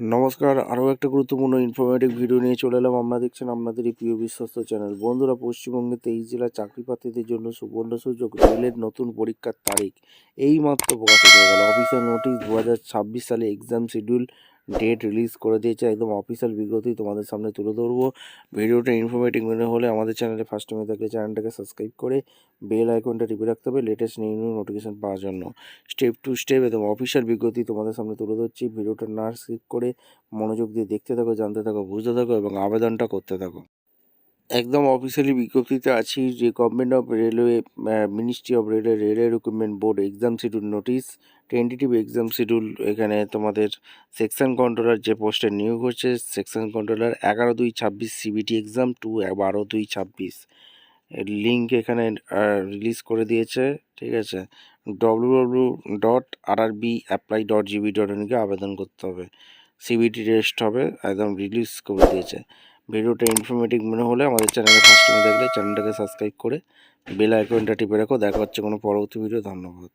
নমস্কার, আরও একটা গুরুত্বপূর্ণ ইনফরমেটিভ ভিডিও নিয়ে চলে এলাম। আপনারা দেখছেন আপনাদেরই প্রিয় বিশ্বস্ত চ্যানেল। বন্ধুরা, পশ্চিমবঙ্গে 23 জেলার চাকরি প্রার্থীদের জন্য সুবর্ণ সুযোগ। রেলের নতুন পরীক্ষার তারিখ এইমাত্র প্রকাশিত হয়ে গেল। অফিসিয়াল নোটিশ 2026 সালে এক্সাম শিডিউল ডেট রিলিজ করে দিয়েছে। একদম অফিসিয়াল বিজ্ঞপ্তি তোমাদের সামনে তুলে ধরবো। ভিডিওটা ইনফরমেটিভ মনে হলে আমাদের চ্যানেলে ফার্স্ট টাইমে থাকলে চ্যানেলটাকে সাবস্ক্রাইব করে বেল আইকনটা টিপে রাখতে হবে লেটেস্ট নিউ নোটিফিকেশন পাওয়ার জন্য। স্টেপ টু স্টেপ একদম অফিসিয়াল বিজ্ঞপ্তি তোমাদের সামনে তুলে ধরছি। ভিডিওটা না স্কিপ করে মনোযোগ দিয়ে দেখতে থাকো, জানতে থাকো, বুঝতে থাকো এবং আবেদনটা করতে থাকো। একদম অফিসিয়ালি বিজ্ঞপ্তিতে আছি যে government of railway, ministry of railway, railway recruitment board exam schedule notice, tentative exam schedule. এখানে তোমাদের সেকশন কন্ট্রোলার যে পোস্টে নিয়োগ হচ্ছে, section controller 11/2/26 CBT exam to 12/2/26 এর লিঙ্ক এখানে রিলিজ করে দিয়েছে। ঠিক আছে, www.rrbApply.gv.in আবেদন করতে হবে। সিবিটি টেস্ট হবে, একদম রিলিজ করে দিয়েছে। ভিডিওটা ইনফরমেটিভ মনে হলে আমাদের চ্যানেলে ফার্স্ট টাইমে দেখলে চ্যানেলটাকে সাবস্ক্রাইব করে বেল আইকনটা টিপে রাখো। দেখা হচ্ছে কোনো পরবর্তী ভিডিও। ধন্যবাদ।